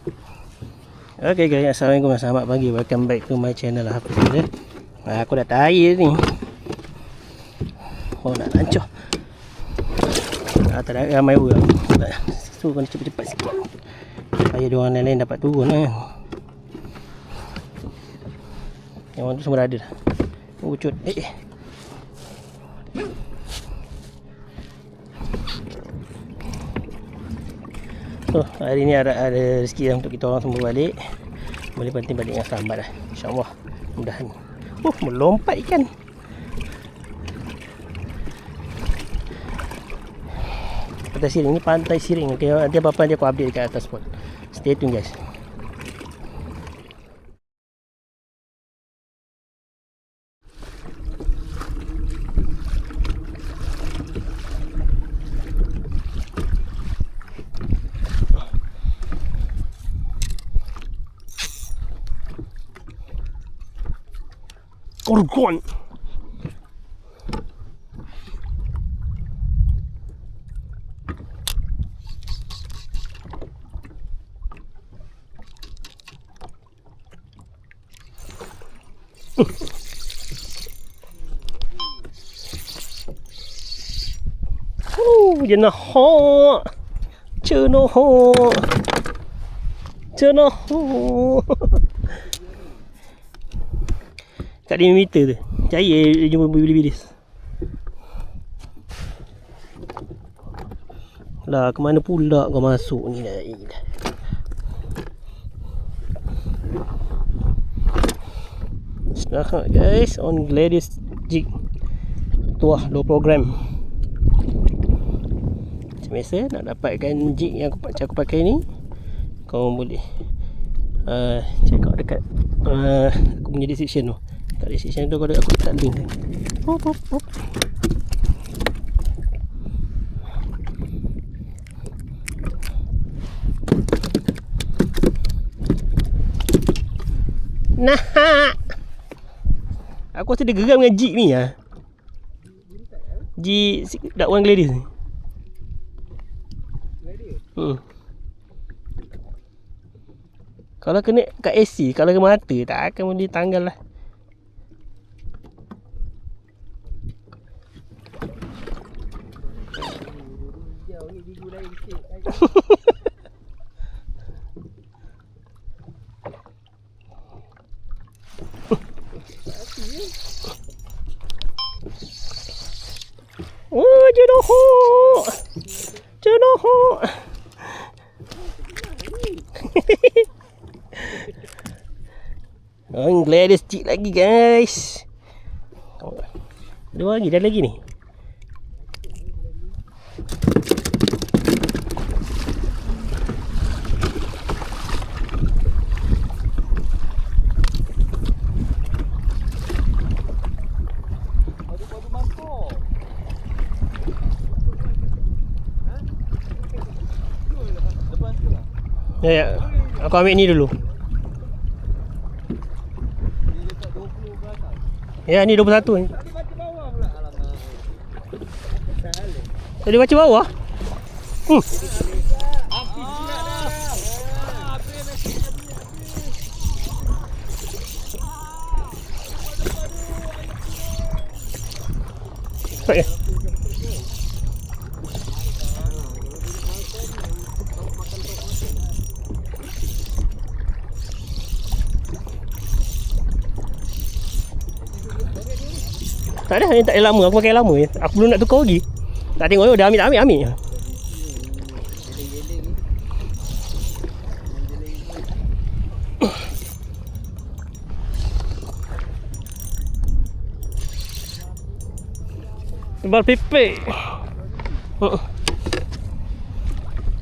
Okay guys, assalamualaikum, selamat pagi. Welcome back to my channel lah. Aku dah air ni. Oh, nak lancar. Tak ada ramai orang. So kena cepat-cepat sikit supaya diorang lain-lain dapat turun kan. Yang orang tu semua dah ada dah. Ucut. So hari ni ada rezeki untuk kita orang semua balik. Boleh penting balik dengan selamat dah, InsyaAllah. Mudahan. Melompat ikan. Pantai Siring ni Pantai Siring. Okay, nanti apa-apa nanti aku update dekat atas spot. Stay tune guys. Gorgon. Jenah ho. Cherno ho. Cherno ho. Kat 5 meter tu. Cair jumpa bilis-bilis. Lah, ke mana pula kau masuk ni dah. Sekarang guys, on Gladys jig. Tuah 20 gram. Macam biasa, nak dapatkan jig yang aku pakai ni, kau boleh check out dekat aku punya description tu. Kat description tu aku letak link tu. Hop. Nah, aku rasa dia geram dengan jig ni lah. Jig dakwan Gladys ni. Kalau kena kat AC, kalau ke mata tak akan boleh tanggal lah. Oh, Jodoho. Oh, Gladys cik lagi guys. Dua lagi, dah lagi ni. Ya, aku ambil ni dulu. Ya, ni 21 ni. Tadi baca bawah? Tak ada, ni tak ada lama. Aku pakai lama je. Aku belum nak tukar lagi. Tak tengok dah ambil. Tebal pipik.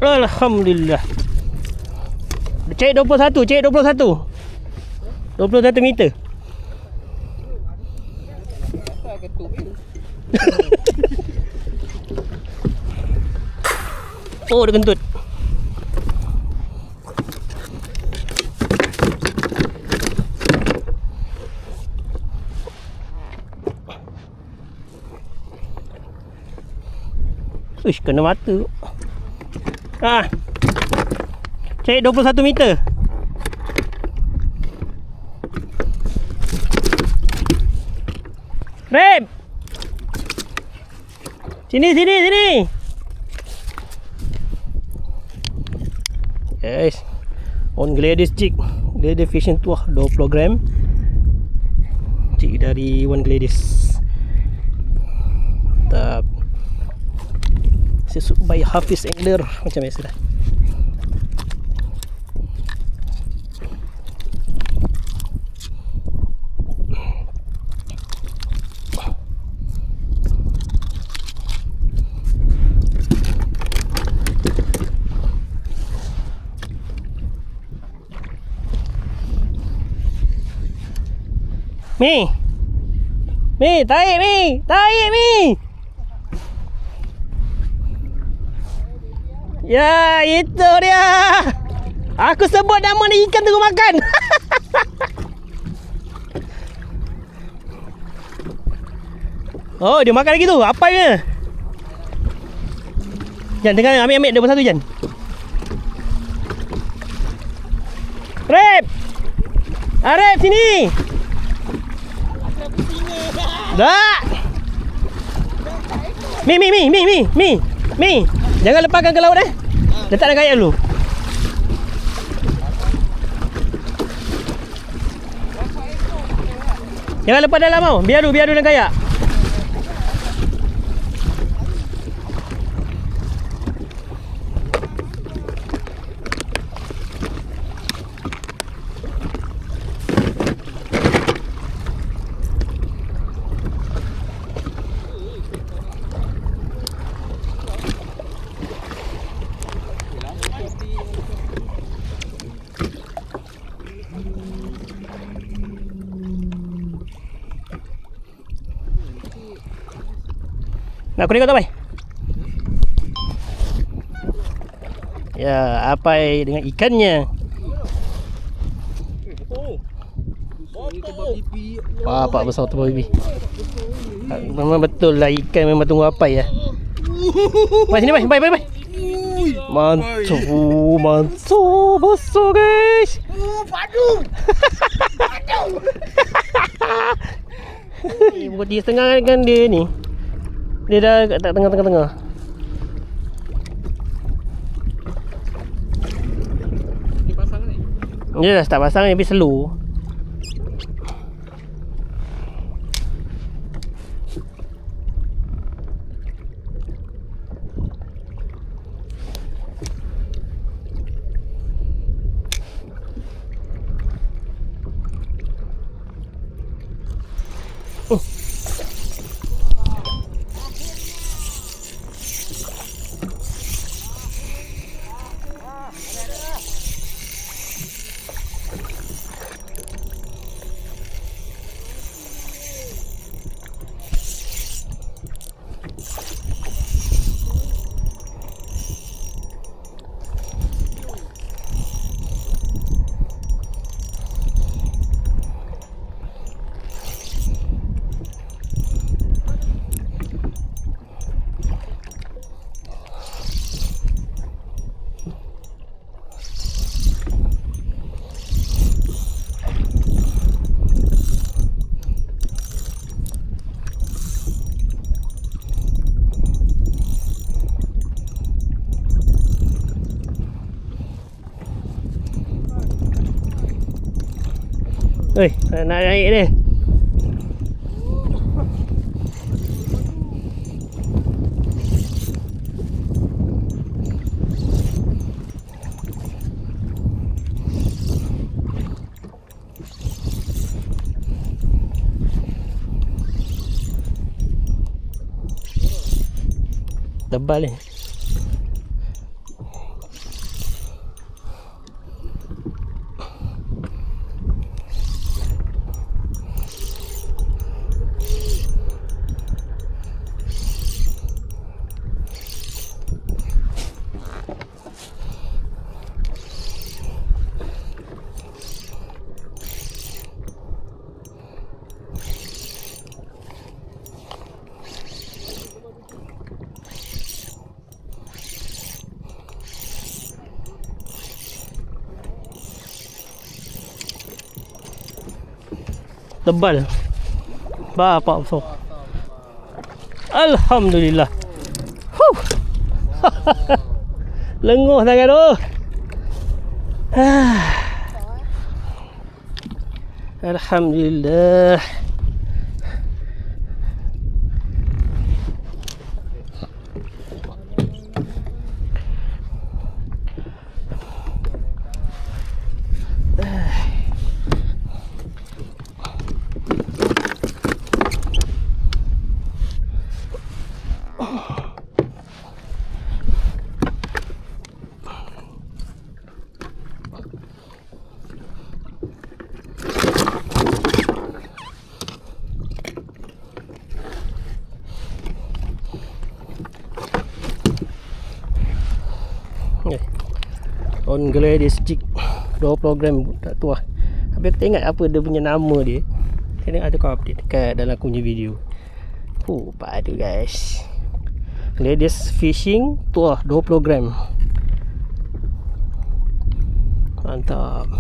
Alhamdulillah. Cek 21, cek 21. 21 meter. Oh, dia kentut. Uish, kena mata. Cari 21 meter. Rep. Sini. Guys, on Gladys jig, Gladys Fishing Tour 20 gram. Jig dari One Gladys. Mantap. Sesuai by Hafiz Angler macam biasa dah. Mi, tarik Mi. Ya, itu dia. Aku sebut nama ni ikan tunggu makan. Oh, dia makan lagi tu. Apa dia? Jan, tengah ambil 21 Jan. Rep. Rep sini. Dah. Mi. Jangan lepaskan ke laut Letak dalam kayak dulu. Jangan lepas dalam tau. Biar dulu dalam kayak. Nak aku tengok tak, Pai? Ya, apa dengan ikannya? Bapak besar tu baby. Memang betul lah ikan memang tunggu apa ya. Pai sini, Pai. Mantap besar guys. Padu. Buat dia setengah kan dia ni. Dia dah kat tengah-tengah. Dia pasang ni? Dia dah start pasang ni, tapi slow. Oi, nak naik dia. Tebal ni. Tebal. Bapak besar. Alhamdulillah. Huh. Lenguh sangat tu. Alhamdulillah. On Gladys Jig 20 gram tak tuah. Tapi aku tak ingat apa dia punya nama dia. Kena ada kau update dekat dalam aku punya video. Padu guys. Gladys Fishing tuah 20 gram. Mantap.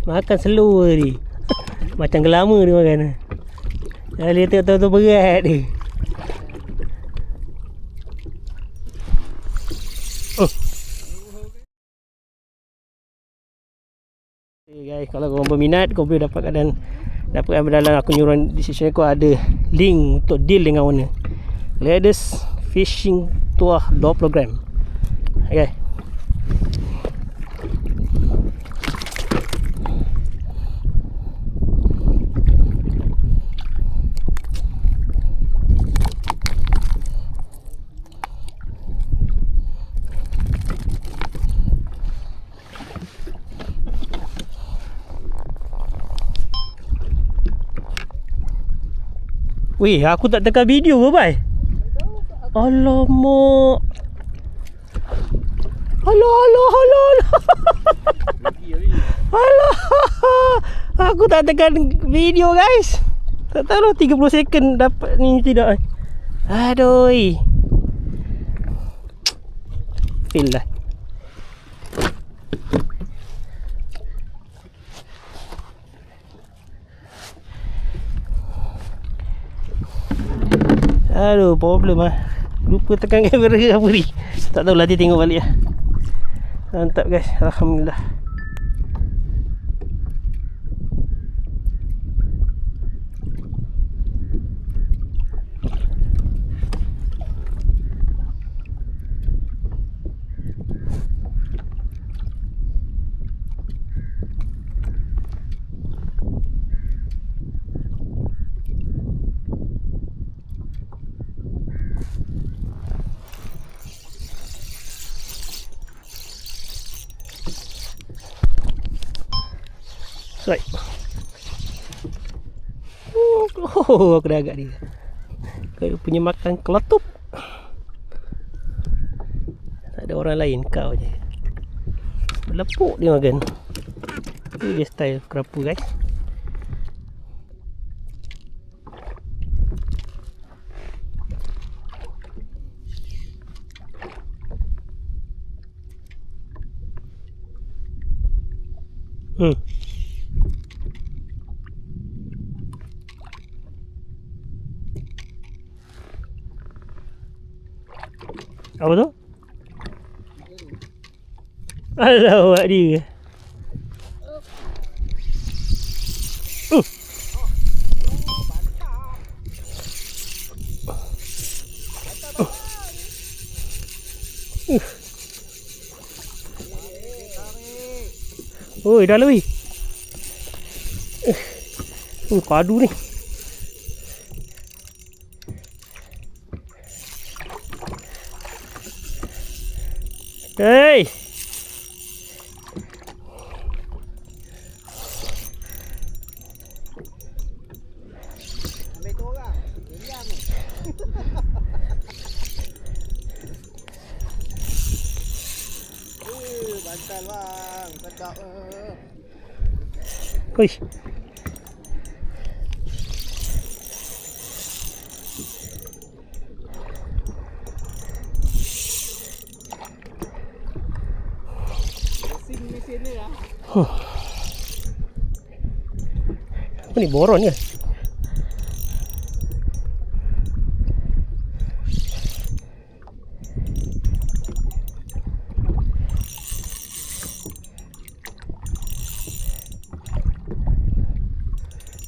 Makan slow ni. Macam gelama dia makan. Dia tahu-tahu berat dia. Okay guys, kalau korang berminat, kau boleh dapatkan dalam aku nyuruh description aku ada link untuk deal dengan owner. Gladys Fishing tuah 20 gram. Okay. Weh, aku tak tekan video ke, Bai? Alamak. Alah. Alah. Aku tak tekan video, guys. Tak tahu lah 30 second dapat ni tidak. Aduh. Fail lah. Aduh, problem lah. Lupa tekan kamera apa ni. Tak tahu, nanti tengok balik lah. Mantap guys, Alhamdulillah. Right. Oh, aku dah agak dia. Kau punya makan kelotup. Tak ada orang lain, kau je. Berlepuk dia makan. Itu dia style kerapu guys. Apa tu? Alah, awak dia. Oi, dah lebih. Padu ni. Hei. Ambil tu orang. Diam ni. Bantal bang. Sedap. Oi. Mesin ni lah. Apa ni, boron ke?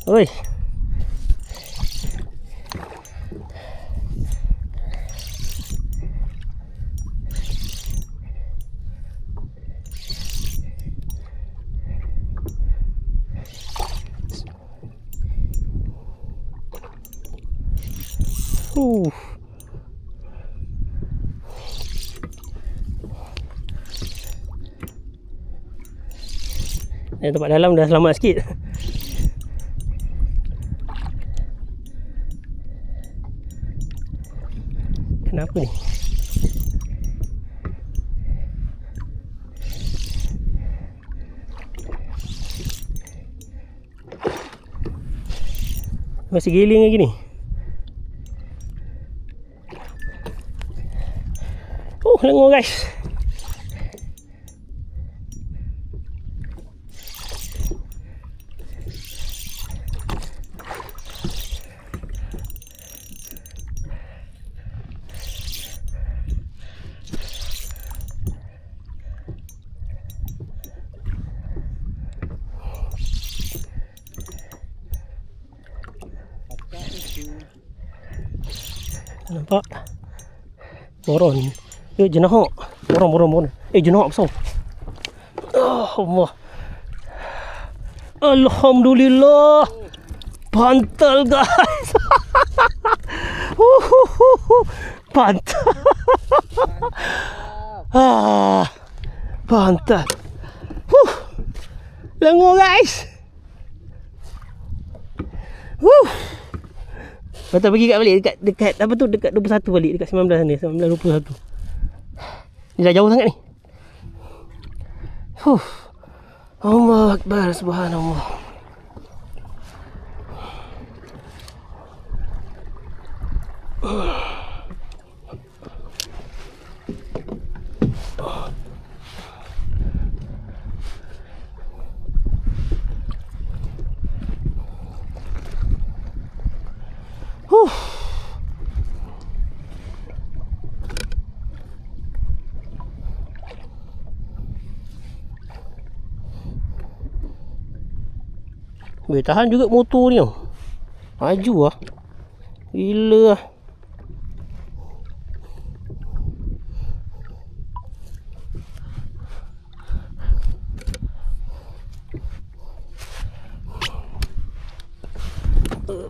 Oi. Tempat dalam dah selamat sikit. Kenapa ni? Masih giling lagi ni. Lengur guys. Nampak? Boron. Jenahok. Boron. Jenahok besar. Allah. Alhamdulillah. Pantal guys. Pantal. Pantal. Lengur guys. Patut pergi kat balik dekat apa tu, dekat 21 balik, dekat 19 ni, 19 21. Ni dah jauh sangat ni. Allahu Akbar, subhanallah. Boleh tahan juga motor ni. Maju lah. Gila lah.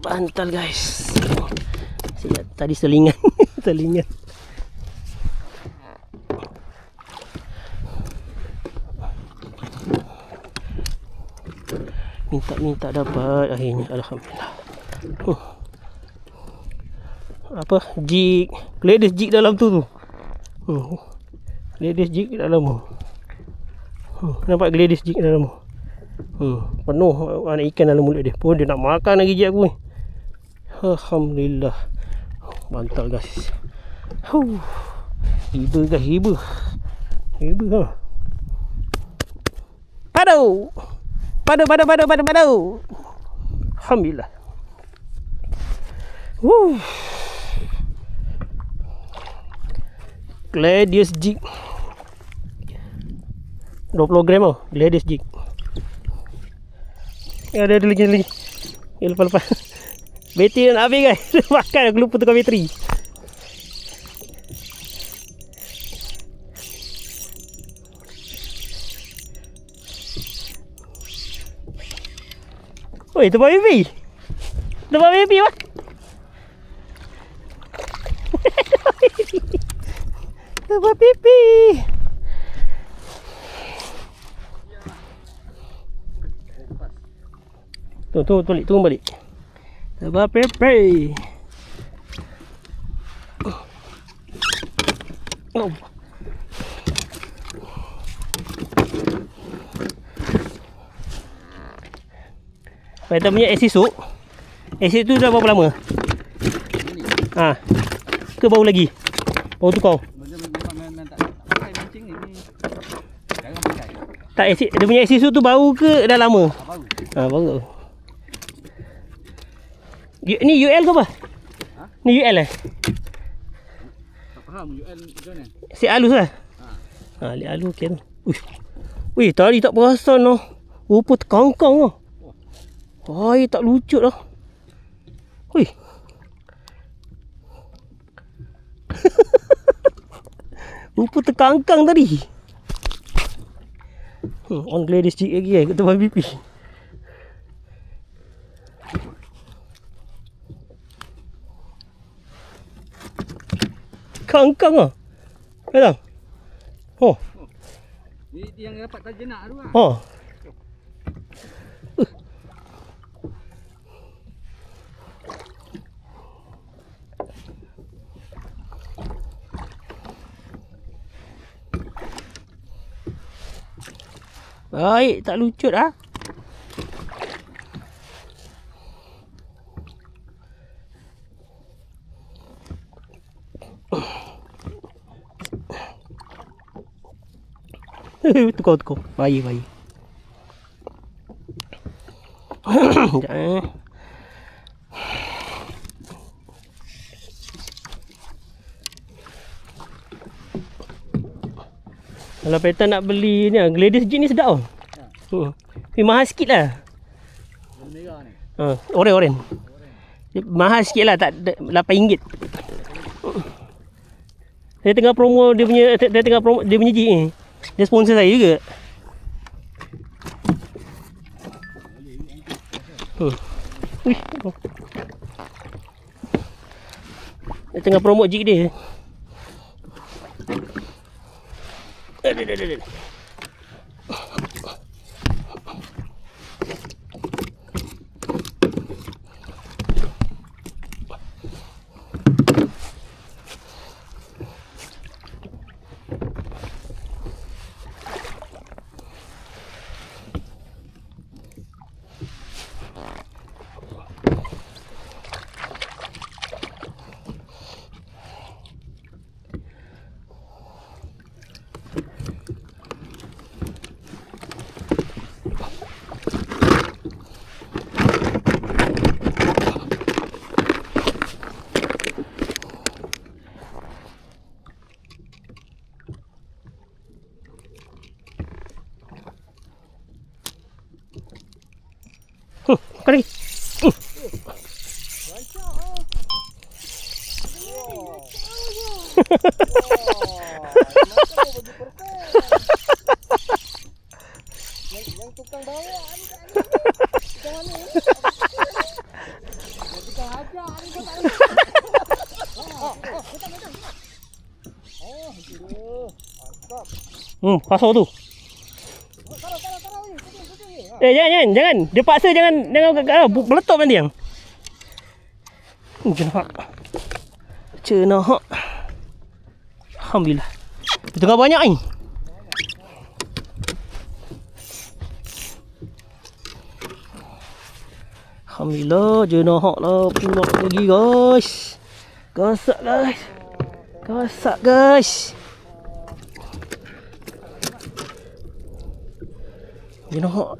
Bantal guys. Tadi selingan. Selingan. Minta dapat akhirnya, alhamdulillah. Apa jig, Gladys jig dalam tu. Gladys jig dalam tu. Nampak Gladys jig dalam tu. Penuh anak ikan dalam mulut dia. Pun dia nak makan lagi jig aku ni. Alhamdulillah. Bantal guys. Hiba guys, hiba ha. Padu. Alhamdulillah. Gladius jig 20 gram tau. Gladius jig. Ada lagi. Lepas. Bateri nak habis guys. Makan aku lupa tukar bateri. Oi, tempat baby. Tempat baby wah. Tempat pipi. Tunggu balik. Tempat pipi. Oh. Kita punya AC tu. AC tu dah berapa lama? Ha. Ke baru lagi? Baru tukar. Tak AC, dia punya AC tu baru ke dah lama? Baru. Ha, baru. Ni UL ke apa? Ha? Ni UL eh? Tak faham UL macam mana? Si halus lah. Ha, li halus okey tu. Wih, tadi tak perasan noh. Rupa terkangkang noh. Wah, tak lucut lah. Wih. Rupa terkangkang tadi. On Gladius jig lagi kat tempat BP. Kangkang ah. Kadang. Oh. Ni yang dapat tajenak tu lah. Oh. Baik, tak lucut ah. Tukar. Bayi. Sekejap Kalau Peter nak beli ni Gladius jig ni sedap tau. Tapi mahal sikit lah. Warna merah ni. Oren. Mahal sikit lah, tak RM8. Saya tengah promo dia punya jig ni. Dia sponsor saya juga. Wih. Dia tengah promo jig dia. Ada. Kali. Yang tukang bawa ni tak ni. Tukang mana ni? Tukang ajar ni kau tak ni. Betul. Oh, itu. Mantap. Pasal tu. Taruh ni. Jangan. Dia paksa jangan meletup nanti yang. Cenah. Alhamdulillah. Dia tengah banyak ni. Alhamdulillah, jenah lah pula lagi guys. Gasak guys. Jenah.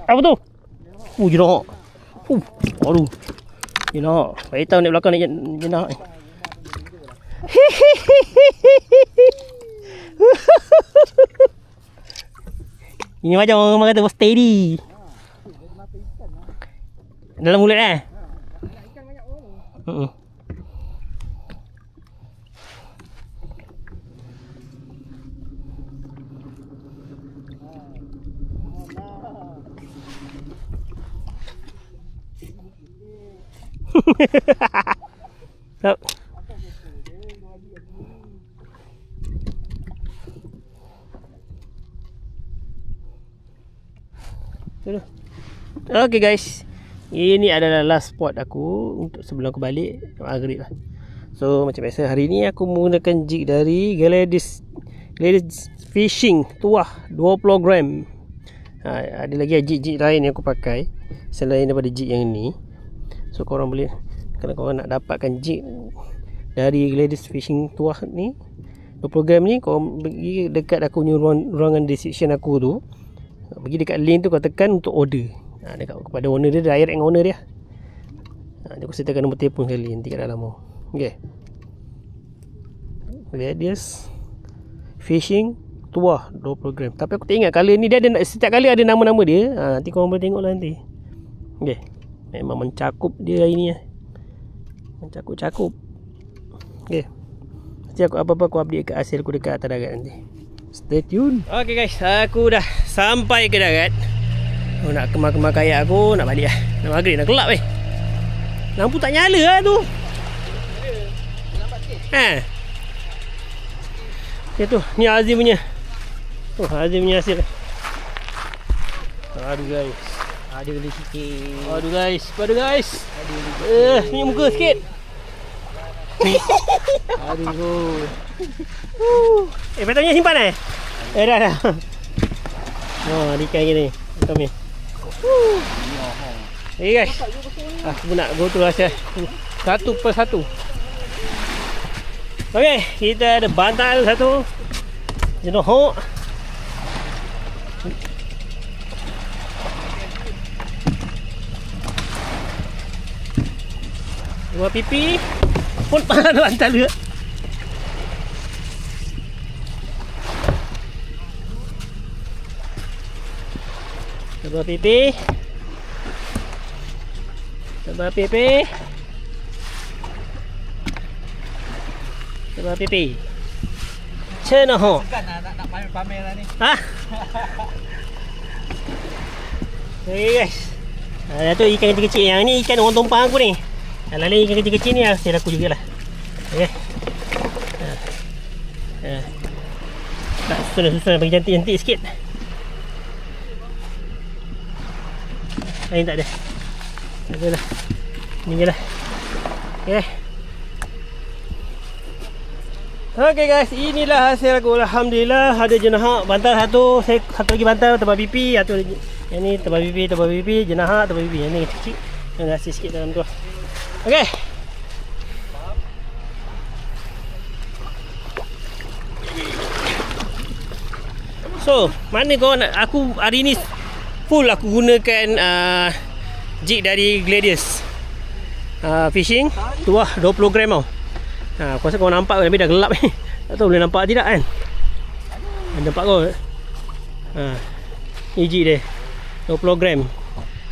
Apa tu? Jenah. Aduh. Jenah. Baik tahu ni belakang ni jenah. Ini macam orang kata steady. Dalam mulut Ikan banyak orang. Stop. Okay guys, ini adalah last spot aku untuk sebelum aku balik maghrib lah. So macam biasa hari ni aku menggunakan jig dari Gladys Fishing Tuah 20 gram. Ada lagi jig-jig lain yang aku pakai selain daripada jig yang ni. So korang boleh, kalau korang nak dapatkan jig dari Gladys Fishing Tuah ni 20 gram ni, korang pergi dekat aku punya ruangan description aku tu, pergi dekat link tu, kau tekan untuk order. Dekat kepada owner dia, direct dengan owner dia. Dia aku sertakan nombor telefon sekali nanti kat dalam tu. Okay, Gladys Fishing Tuah 20 gram. Tapi aku tak ingat color ni, dia ada setiap kali ada nama-nama dia. Nanti korang boleh tengok lah nanti. Okay, memang mencakup dia hari ni mencakup-cakup. Okay, nanti aku apa-apa aku update kat hasil aku dekat atas darat nanti. Stay tune. Okay guys, aku dah sampai ke darat. Nak kemar-kemar kayak aku, nak balik lah. Nak maghrib, nak gelap lampu tak nyala lah tu. Okay tu, ni Azim punya. Azim punya hasil. Aduh guys, ada geli sikit. Aduh guys. Senyum muka sikit. Aduh. Patutnya simpan dah. Di ikan gini. Betul ni. Okay guys, aku pun nak go tu rasa satu per satu. Okay, kita ada bantal satu, jenis hook. Dua pipi pun panah bantal juga. Dua pipi. Dua pipi. Cina ho. Nak pamer lah ni. Okay guys. Tu ikan kecil-kecil. Yang ni ikan orang tumpang aku ni. Lain ikan kecil-kecil ni hasil aku jugalah. Okay. Tak susun-susun bagi cantik-cantik sikit. Lain tak ada. Adalah. Ni je lah. Okay. Okay guys, inilah hasil aku. Alhamdulillah, ada jenahak bantal satu. Satu lagi bantal tebal pipi. Yang ni tebal pipi, jenahak tebal pipi. Yang ni kecil. Yang hasil sikit dalam tu. Okay. So, mana kau nak? Aku hari ni full aku gunakan jig dari Gladys Fishing Tuah 20 gram tau. Aku rasa kau nampak tapi dah gelap ni. Tak tahu boleh nampak tidak kan. Nampak kau. Ni jig dia 20 gram.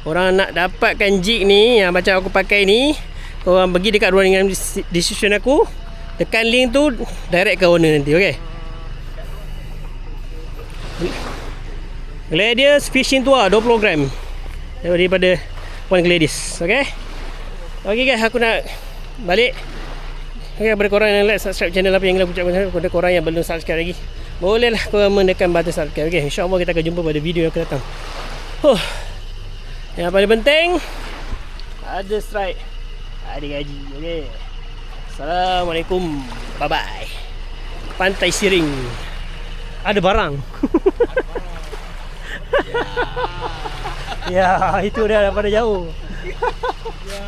Orang nak dapatkan jig ni yang macam aku pakai ni, korang pergi dekat ruangan description aku, tekan link tu, direct ke owner nanti. Okay, Gladys Fishing Tuah 20 gram daripada Puan Gladys. Okay, okay guys, aku nak balik. Okay, kepada korang yang like, subscribe channel apa yang kita ucapkan, kepada korang yang belum subscribe lagi, bolehlah korang menekan button subscribe. Okay, insyaAllah kita akan jumpa pada video yang akan datang. Yang paling penting, ada strike, ada gaji. Okay, Assalamualaikum, bye bye. Pantai Siring ada barang. Ya, itu dah daripada jauh. Ya.